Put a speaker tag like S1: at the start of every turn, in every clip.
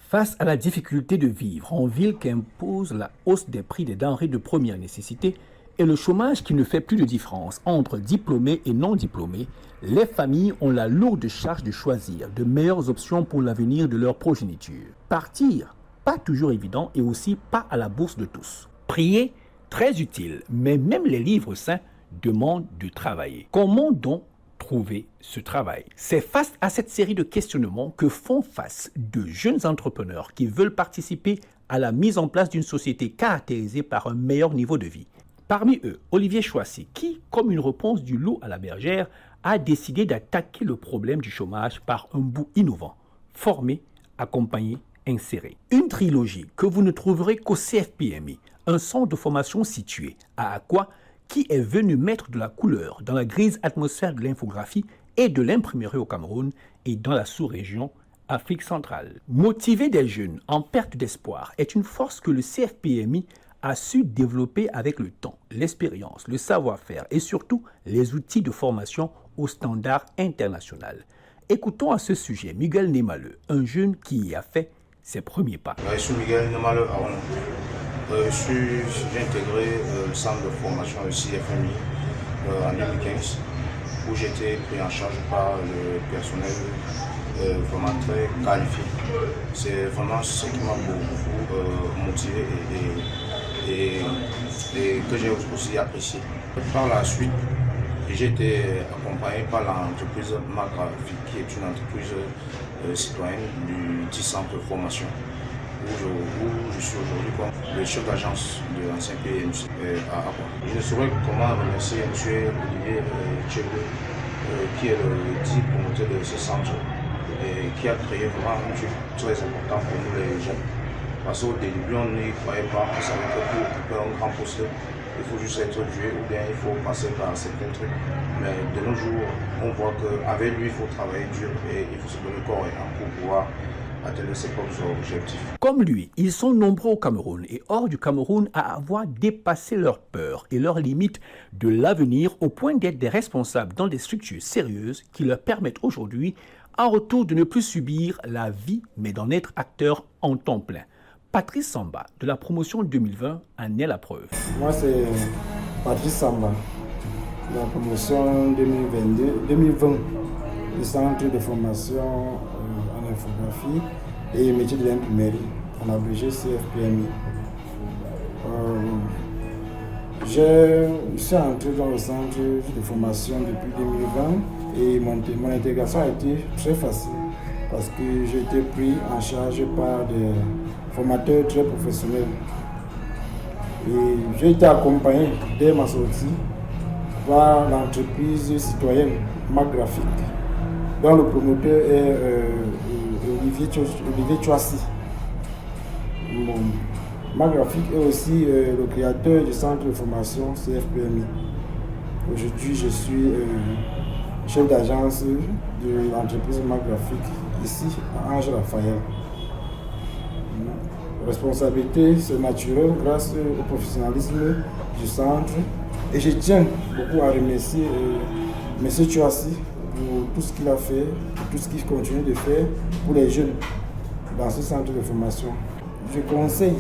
S1: Face à la difficulté de vivre en ville qu'impose la hausse des prix des denrées de première nécessité et le chômage qui ne fait plus de différence entre diplômés et non diplômés, les familles ont la lourde charge de choisir de meilleures options pour l'avenir de leur progéniture. Partir, pas toujours évident et aussi pas à la bourse de tous. Prier, très utile, mais même les livres saints demandent de travailler. Comment donc trouver ce travail? C'est face à cette série de questionnements que font face de jeunes entrepreneurs qui veulent participer à la mise en place d'une société caractérisée par un meilleur niveau de vie. Parmi eux, Olivier Choissy, qui, comme une réponse du loup à la bergère, a décidé d'attaquer le problème du chômage par un bout innovant, former, accompagner, insérer. Une trilogie que vous ne trouverez qu'au CFPMI, un centre de formation situé à Akwa, qui est venu mettre de la couleur dans la grise atmosphère de l'infographie et de l'imprimerie au Cameroun et dans la sous-région Afrique centrale. Motiver des jeunes en perte d'espoir est une force que le CFPMI a su développer avec le temps, l'expérience, le savoir-faire et surtout les outils de formation au standard international. Écoutons à ce sujet Miguel Nemale, un jeune qui y a fait ses premiers pas.
S2: Je suis Miguel Nemale. J'ai intégré le centre de formation de CFMI en 2015 où j'étais pris en charge par le personnel vraiment très qualifié. C'est vraiment ce qui m'a beaucoup motivé et que j'ai aussi apprécié. Par la suite, j'ai été accompagné par l'entreprise Magraphique, qui est une entreprise citoyenne du 10 centre de formation, où je suis aujourd'hui comme le chef d'agence de l'ancien PMC à Akwa. Je ne saurais comment remercier M. Olivier Tchébé, qui est le dit promoteur de ce centre et qui a créé vraiment un truc très important pour nous les jeunes. Parce qu'au début, on n'y croyait pas, on savait que pour occuper un grand poste, il faut juste être doué ou bien il faut passer par certains trucs. Mais de nos jours, on voit qu'avec lui, il faut travailler dur et il faut se donner corps et âme pour pouvoir atteindre ses propres objectifs.
S1: Comme lui, ils sont nombreux au Cameroun et hors du Cameroun à avoir dépassé leurs peurs et leurs limites de l'avenir au point d'être des responsables dans des structures sérieuses qui leur permettent aujourd'hui, en retour de ne plus subir la vie, mais d'en être acteurs en temps plein. Patrice Samba, de la promotion 2020, en est la preuve.
S3: Moi, c'est Patrice Samba, de la promotion 2020, du centre de formation en infographie et métier de l'imprimerie, en abrégé CFPMI. Je suis entré dans le centre de formation depuis 2020 et mon intégration a été très facile parce que j'ai été pris en charge par des formateur très professionnel. Et j'ai été accompagné dès ma sortie par l'entreprise citoyenne Magraphique, dont le promoteur est Olivier Choissy. Magraphique est aussi le créateur du centre de formation CFPMI. Aujourd'hui, je suis chef d'agence de l'entreprise Magraphique ici à Ange-Raphaël. Responsabilité, c'est naturel grâce au professionnalisme du centre. Et je tiens beaucoup à remercier M. Choissy pour tout ce qu'il a fait, pour tout ce qu'il continue de faire pour les jeunes dans ce centre de formation. Je conseille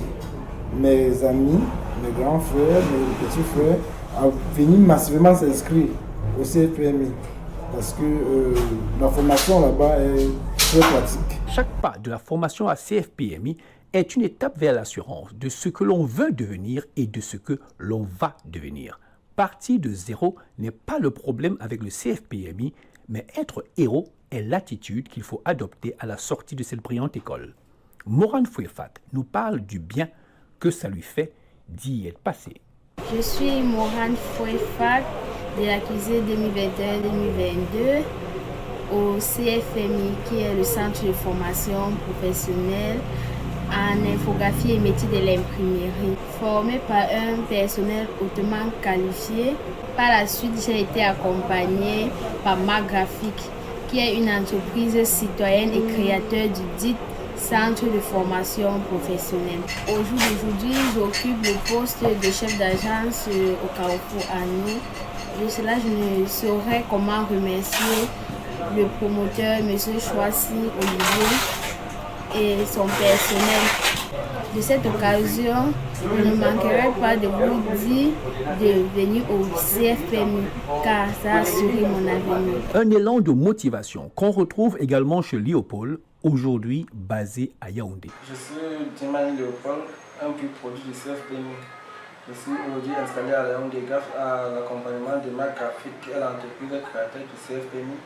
S3: mes amis, mes grands frères, mes petits frères à venir massivement s'inscrire au CFPMI parce que la formation là-bas est très pratique.
S1: Chaque pas de la formation à CFPMI est une étape vers l'assurance de ce que l'on veut devenir et de ce que l'on va devenir. Partir de zéro n'est pas le problème avec le CFPMI, mais être héros est l'attitude qu'il faut adopter à la sortie de cette brillante école. Morane Fouefat nous parle du bien que ça lui fait d'y être passé.
S4: Je suis Morane Fouefat de la cuisine 2021-2022 au CFMI, qui est le centre de formation professionnelle en infographie et métier de l'imprimerie, formé par un personnel hautement qualifié. Par la suite, j'ai été accompagnée par Magraphique, qui est une entreprise citoyenne et créateur du dit centre de formation professionnelle. Au jour d'aujourd'hui, j'occupe le poste de chef d'agence au Carrefour Agneau. De cela, je ne saurais comment remercier le promoteur, M. Choissy Olivier, et son personnel. De cette occasion, je ne manquerai pas de vous dire de venir au CFPMI car ça a assuré mon avenir.
S1: Un élan de motivation qu'on retrouve également chez Léopold, aujourd'hui basé à Yaoundé.
S5: Je suis Djimani Léopold, un pur produit du CFPMI. Je suis aujourd'hui installé à Yaoundé grâce à l'accompagnement de ma graphique qui est l'entreprise créatrice du CFPMI.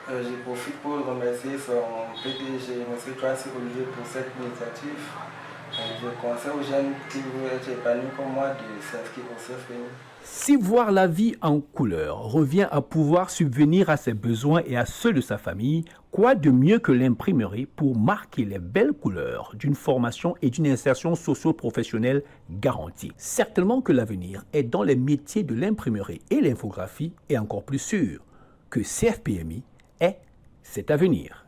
S5: Je profite pour remercier son PDG, M. Tracy Olivier, pour cette initiative. Je conseille aux jeunes qui veulent être épanouis comme moi de s'inscrire au CFPMI.
S1: Si voir la vie en couleur revient à pouvoir subvenir à ses besoins et à ceux de sa famille, quoi de mieux que l'imprimerie pour marquer les belles couleurs d'une formation et d'une insertion socio-professionnelle garantie. Certainement que l'avenir est dans les métiers de l'imprimerie et l'infographie, et encore plus sûr que CFPMI est cet avenir.